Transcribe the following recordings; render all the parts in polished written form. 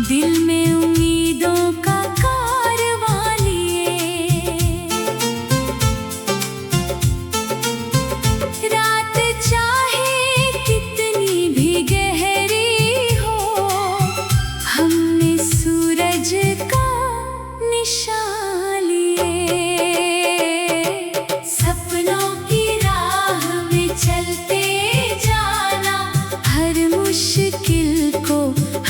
दिल में उम्मीदों का कारवां लिए, रात चाहे कितनी भी गहरी हो, हमने सूरज का निशान लिए। सपनों की राह में चलते जाना, हर मुश्किल को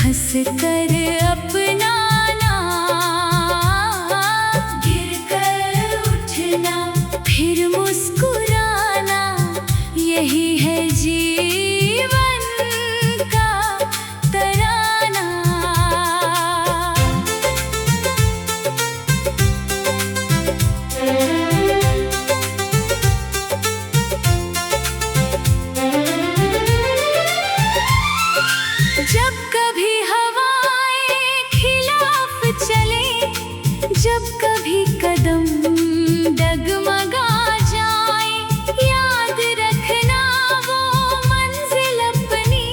हंस कर अपनाना, गिर कर उठना फिर मुस्कुराना, यही है जीवन का तराना। जब कभी हवाएं खिलाफ चले, जब कभी कदम डगमगा जाए, याद रखना वो मंजिल अपनी,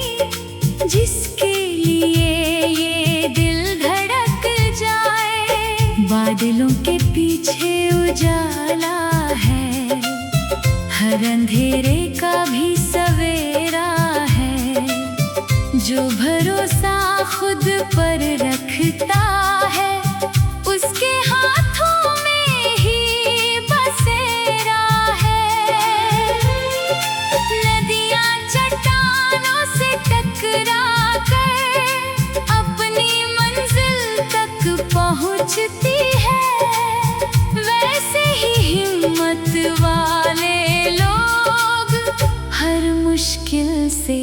जिसके लिए ये दिल धड़क जाए। बादलों के पीछे उजाला है, हर अंधेरे का भी सवेरा है। जो भरोसा खुद पर रखता है, उसके हाथों में ही बसेरा है। नदियां चट्टानों से टकरा कर अपनी मंजिल तक पहुंचती है, वैसे ही हिम्मत वाले लोग हर मुश्किल से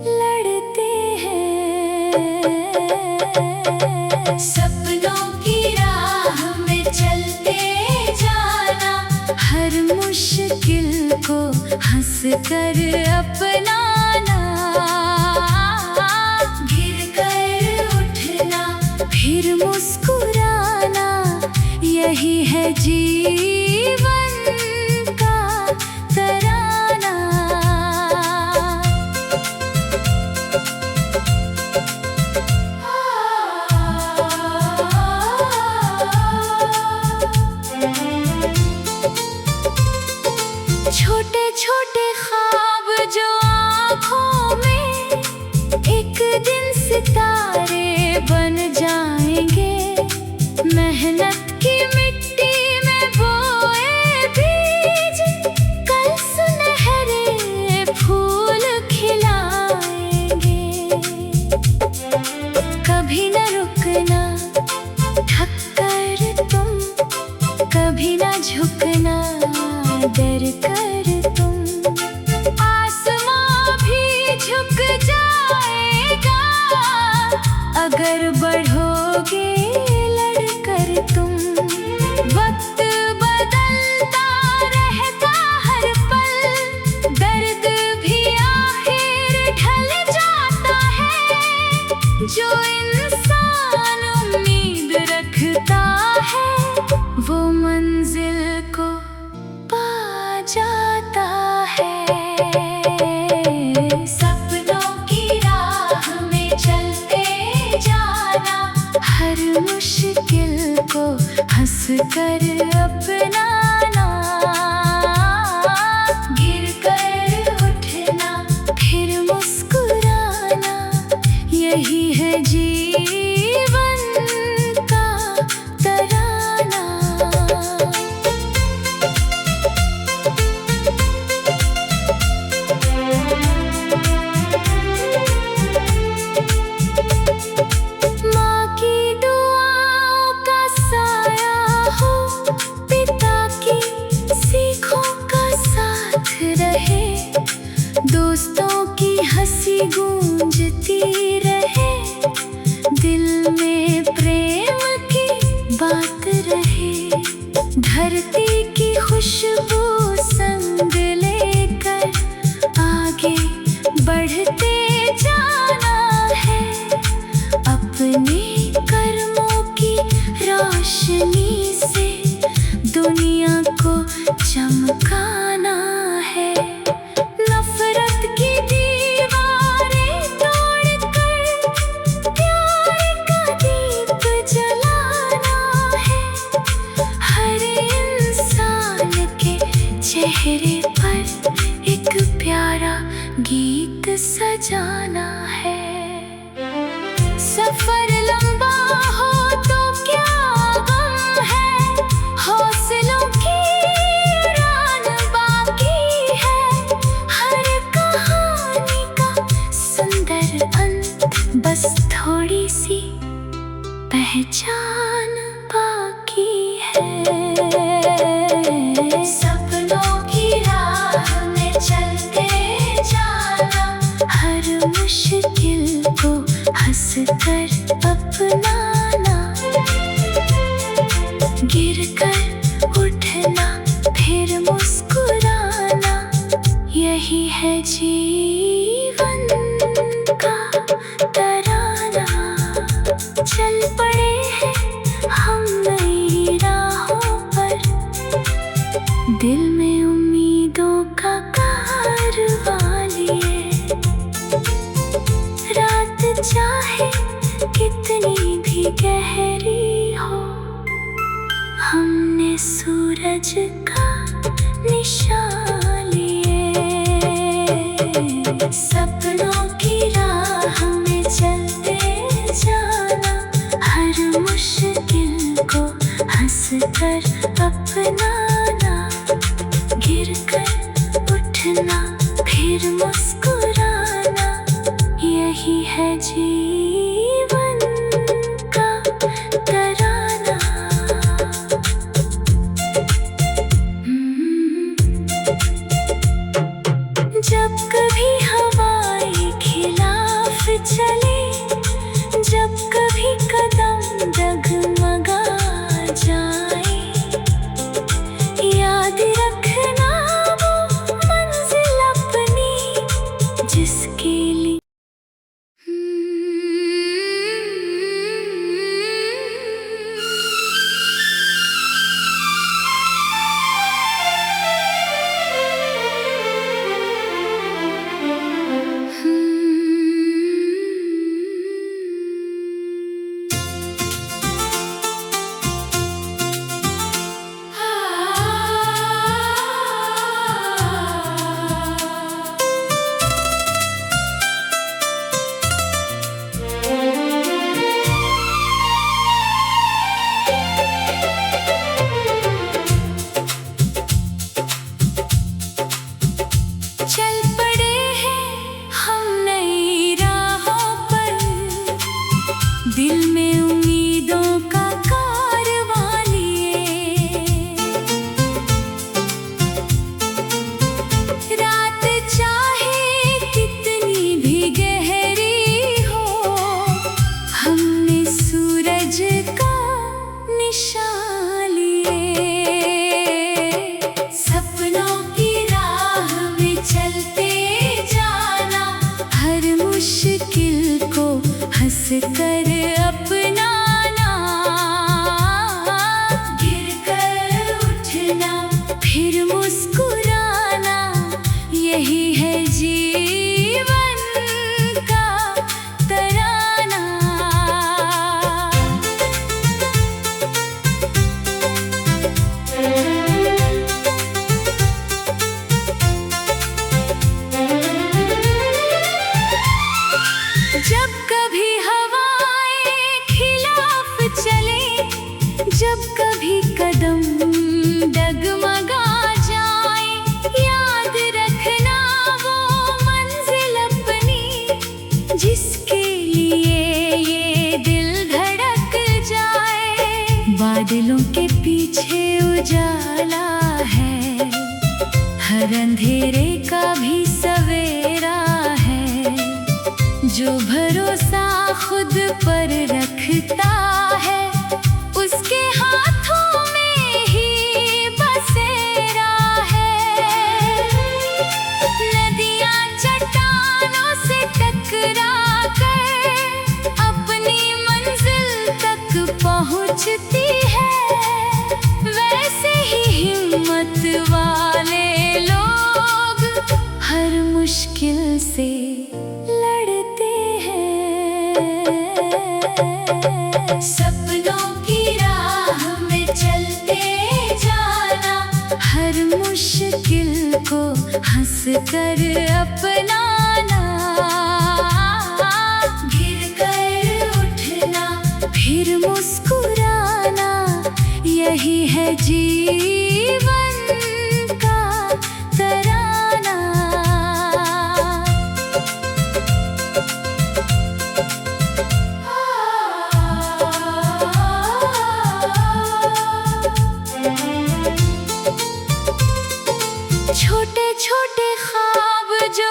लड़ते हैं। सपनों की राह में चलते जाना, हर मुश्किल को हंस कर अपनाना, गिर कर उठना फिर मुस्कुराना, यही है जीवन का तराना। छोटे छोटे ख्वाब जो आँखों में, एक दिन सितारे बन जाएंगे। मेहनत की मिट्टी में बोए बीज, कल सुनहरे फूल खिलाएंगे। कभी न रुकना थक कर तुम, कभी न झुकना डर कर तुम, आसमां भी झुक जाएगा अगर बढ़ोगे लड़कर तुम। वक्त बदलता रहता हर पल, दर्द भी आखिर ढल जाता है। जो इंसान उम्मीद रखता है, वो मंजिल को पा जाता है। सपनों की राह में चलते जाना, हर मुश्किल को हंस कर अपनाना, गिर कर उठना फिर मुस्कुराना, यही है जीवन का तराना। माँ की दुआओं का साया हो, पिता की सीखों का साथ रहे, दोस्तों की हंसी गूंजती रहे, दिल में प्रेम की बात रहे। धरती की खुशबू संग लेकर आगे बढ़ते जाना है, अपने कर्मों की रोशनी से दुनिया को चमकाना है। नफरत की दीवारें तोड़कर प्यार का मुश्किल को हंस कर अपनाना, गिर कर उठना फिर मुस्कुराना, यही है जीवन का तराना। चल पड़े हैं हम नई राहों पर, दिल में उम्मीदों का कारवां लिए। रात चाहे कितनी भी गहरी हो, हमने सूरज का निशान लिए। सपनों की राह में चलते जाना, हर मुश्किल को हंस कर अपनाना, गिर कर उठना फिर मुस्कुराना, यही है जीवन का तराना। जब कभी हवाएं खिलाफ चले, जब कभी कदम डगमगा जाए, याद रखना वो मंजिल अपनी जिसके लिए। दिल में उम्मीदों का कारवां लिए। रात चाहे कितनी भी गहरी हो, हमने सूरज का निशान लिए। सपनों की राह में चलते जाना, हर मुश्किल को हंस कर अपनाना, गिर कर उठना फिर मुस्कुराना, यही है जीवन का तराना। जब कभी जब कभी कदम डगमगा जाए, याद रखना वो मंजिल अपनी जिसके लिए ये दिल धड़क जाए। बादलों के पीछे उजाला है, हर अंधेरे का भी सवेरा है। जो भरोसा खुद पर रखता है, उसके हाथों में ही बसेरा है। नदियां चट्टानों से टकरा कर अपनी मंजिल तक पहुंचती है, वैसे ही हिम्मत वाले लोग हर मुश्किल से लड़ते हैं। सपनों की राह में चलते जाना, हर मुश्किल को हंस कर अपनाना, गिर कर उठना फिर मुस्कुराना, यही है जीवन का तराना। छोटे छोटे ख्वाब जो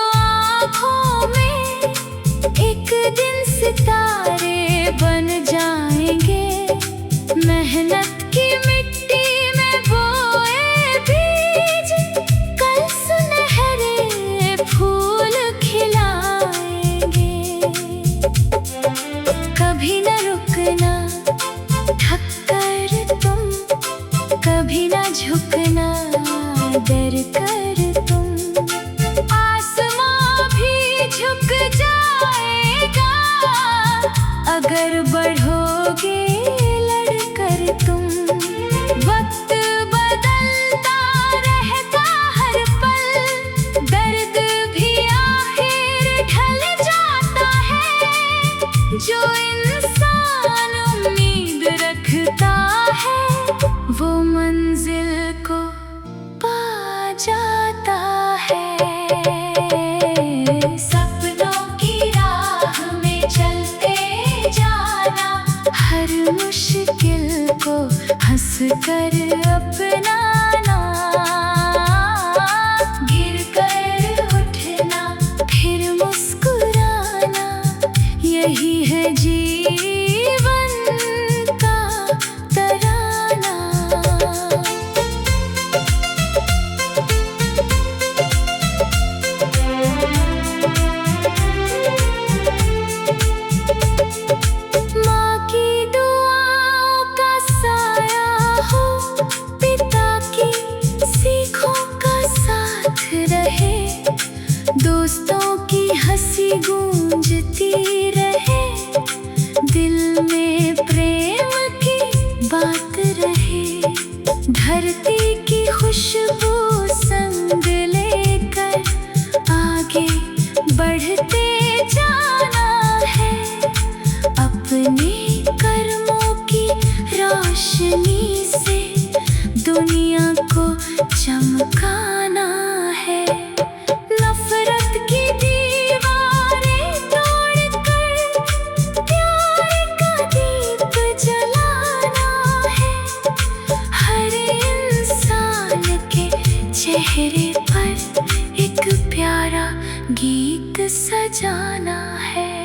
सितारे बन जाएंगे। मेहनत की मिट्टी में बोए बीज कल सुनहरे फूल खिलाएंगे। कभी न रुकना थक कर तुम, कभी न झुकना डर कर तुम। आसमां भी झुक जाएगा अगर बढ़ोगे लड़कर तुम। वक्त बदलता रहता हर पल, दर्द भी आखिर ढल जाता है। जो इंसान उम्मीद रखता है वो मंजिल को पा जाता है। सपनों की राह में चलते जाना, हर मुश्किल को हंस कर अपनाना। गिर कर उठना फिर मुस्कुराना, यही है जीवन का तराना। माँ की दुआओं का साया हो, पिता की सीखों का साथ रहे। दोस्तों की हंसी गूंजती रहे, दिल में प्रेम की बात रहे। धरती की खुशबू संग लेकर आगे बढ़ते जाना है। अपने कर्मों की रोशनी से दुनिया को चमकाना है। नफरत की दीवारें तोड़कर प्यार का दीप जलाना है। हर इंसान के चेहरे पर एक प्यारा गीत सजाना है।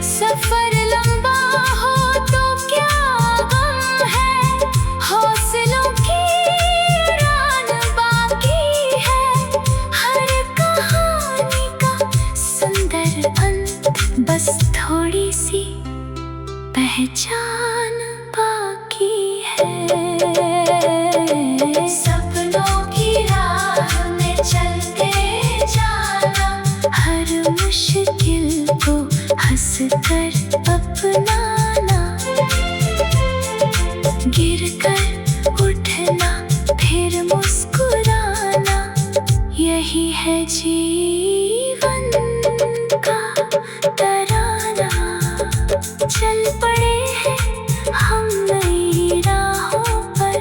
सफर लंबा हो तो क्या गम है, हौसलों की उड़ान बाकी है। हर कहानी का सुंदर अंत, बस थोड़ी सी पहचान बाकी है। सपनों की राह में चलते जाना, हर मुश्किल को हंस कर अपनाना। गिर कर उठना फिर मुस्कुराना, यही है जीवन का तराना। चल पड़े हैं हम नई राहों पर,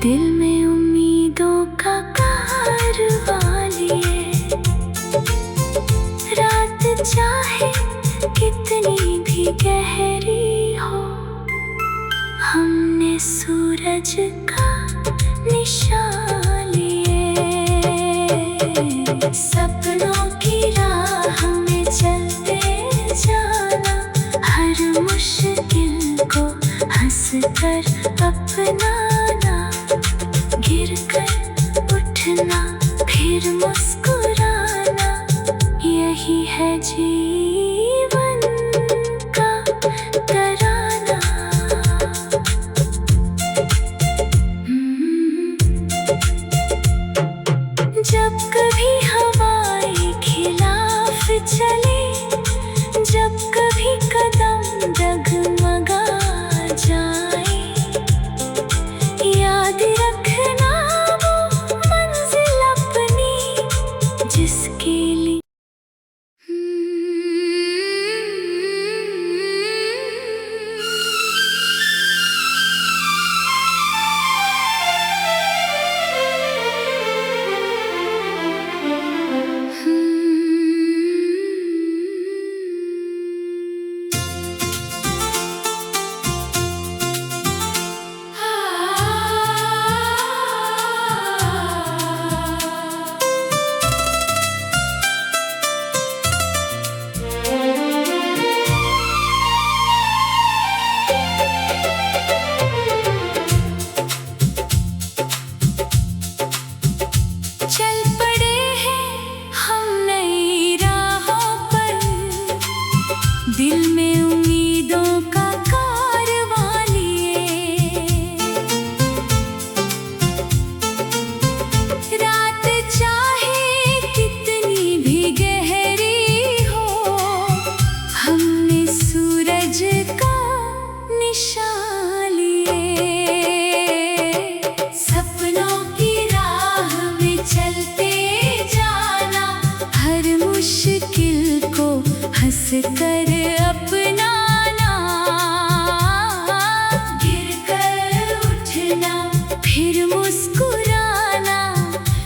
दिल में उम्मीदों का कारवां लिए। रात चाहे कितनी भी गहरी हो, हमने सूरज का निशान लिए। सपनों की राह में चलते जाना, हर मुश्किल को हंस कर अपनाना। गिर कर उठना फिर मुस्कुराना, यही है जीवन का तराना। जब कभी हवाएं खिलाफ चले, जब कभी कदम डगमगा जाए, याद रखना वो मंजिल अपनी जिसके लिए दिल में उम्मीदों का कारवां लिए। रात चाहे कितनी भी गहरी हो, हमने सूरज का निशान लिए। सपनों की राह में चलते जाना, हर मुश्किल को हंस कर अपनाना। गिर कर उठना फिर मुस्कुराना,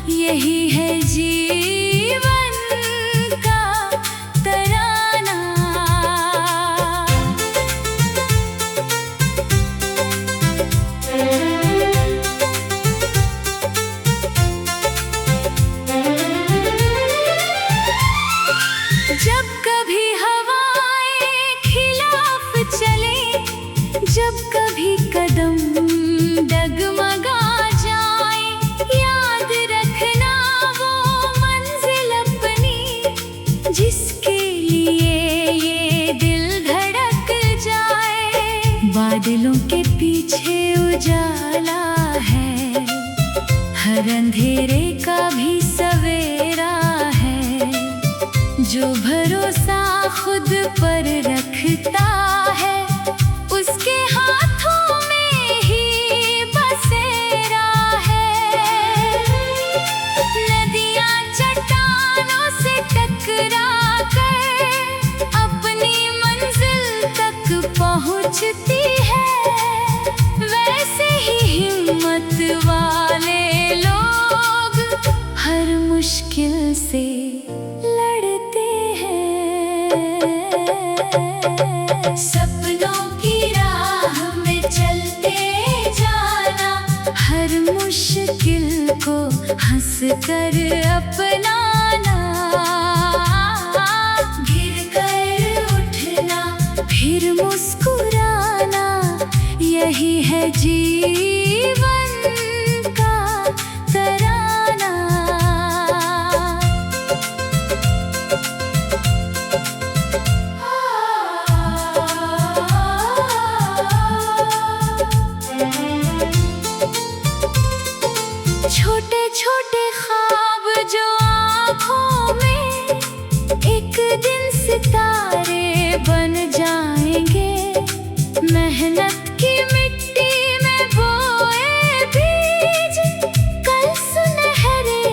यही है जीवन का तराना। जब कभी हवाएं खिलाफ चले, जब कभी कदम डगमगा जाए, याद रखना वो मंजिल अपनी, जिसके लिए ये दिल धड़क जाए। बादलों के पीछे उजाला है, हर अंधेरे का भी सवेरा है। जो भरोसा खुद पर रखता है, उसके हाथों में ही बसेरा है। नदियाँ चट्टानों से टकरा कर अपनी मंजिल तक पहुँचती है, वैसे ही हिम्मत वाले लोग हर मुश्किल से लड़ते हैं। सपनों की राह में चलते जाना, हर मुश्किल को हंस कर अपनाना। गिर कर उठना फिर मुस्कुराना, यही है जीवन का तराना। छोटे छोटे ख्वाब जो आँखों में, एक दिन सितारे बन जाएंगे। मेहनत की मिट्टी में बोए बीज, कल सुनहरे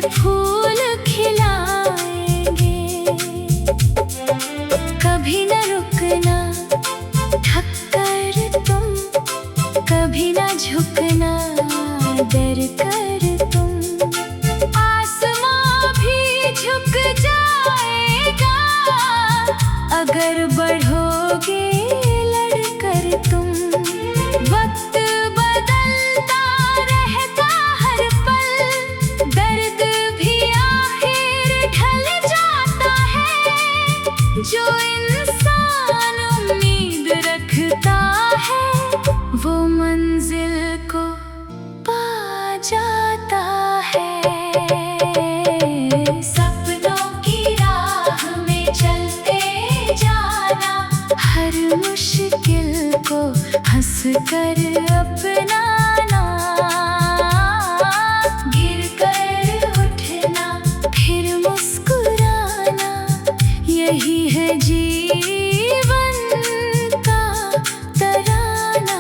फूल खिलाएंगे। कभी न रुकना थक कर तुम, कभी न झुकना डर कर तुम। आसमां भी झुक जाएगा अगर बढ़ोगे लड़कर तुम। वक्त बदलता रहता हर पल, दर्द भी आखिर ढल जाता है। जो इंसान उम्मीद रखता है, वो मंजिल को पा जाता है। सपनों की राह में चलते जाना, हर मुश्किल को हंस कर अपनाना। गिर कर उठना फिर मुस्कुराना, यही है जीवन का तराना।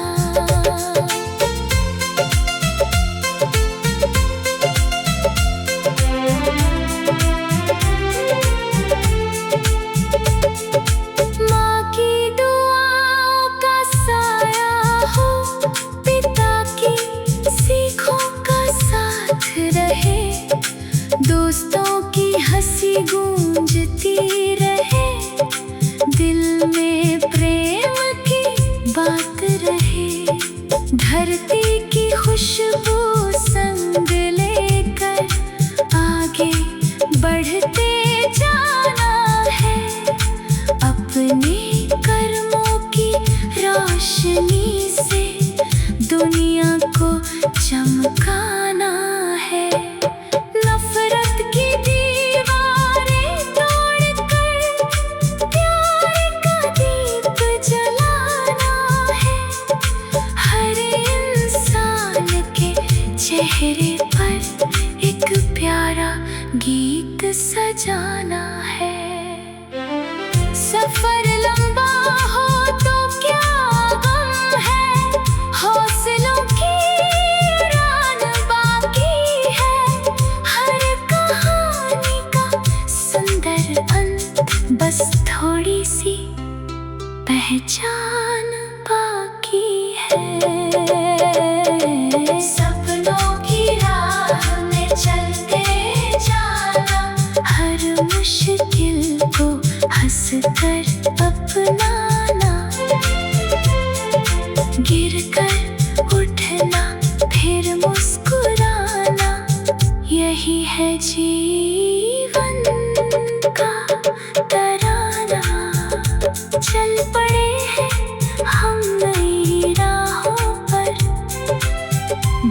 माँ की दुआओं का साया हो, पिता की सीखों का साथ रहे। दोस्तों की हंसी गूंजती रहे, सफर लंबा हो तो क्या गम है, हौसलों की उड़ान बाकी है। हर कहानी का सुंदर अंत, बस थोड़ी सी पहचान बाकी है। सपनों की राह में चलते जाना, हर मुश्किल को हंस कर अपनाना। गिर कर उठना फिर मुस्कुराना, यही है जीवन का तराना। चल पड़े हैं हम नई राहों पर,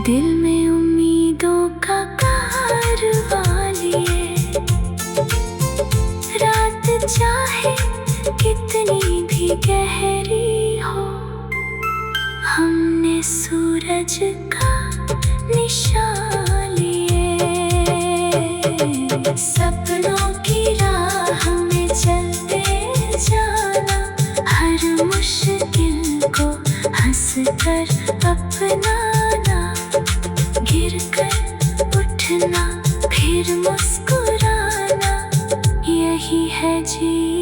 दिल में उम्मीदों का कारवां लिए। रात चाहे कितनी भी गहरी हो, हमने सूरज का निशान लिए। सपनों की राह में चलते जाना, हर मुश्किल को हंस कर अपनाना। गिर कर उठना फिर मुस्कुराना, यही है जीवन।